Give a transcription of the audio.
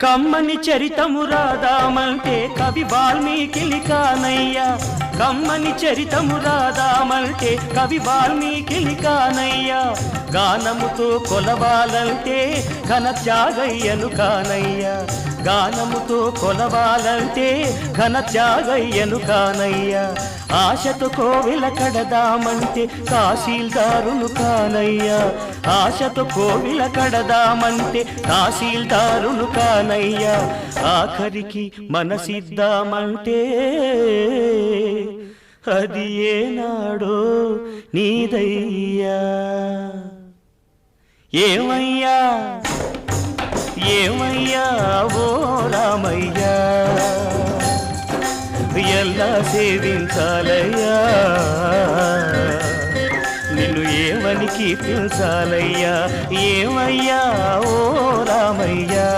కమ్మని చరితము రాదామంటే కవి వాల్మీకి కానయ్యా కమ్మని చరితము రాదామంటే కవి వాల్మీకి కానయ్యా గానముతో కొలవాలంటే ఘన త్యాగయ్యను కానయ్యా గానముతో కొలవాలంటే ఘన త్యాగయ్యను కానయ్యా ఆశతో కోవెల కడదామంటే తహసీల్దారును కానయ్యా ఆశతో కోవెల కడదామంటే తహసీల్దారును కానయ్యా ఆఖరికి మనసిద్దామంటే అది ఏనాడో నీదయ్యా ఏమయ్యా ఏమయ్యా ఓ రామయ్యా ఎలా సేవించాలయ్యా నిన్ను ఏమని కీర్తించాలయ్యా ఏమయ్యా ఓ రామయ్యా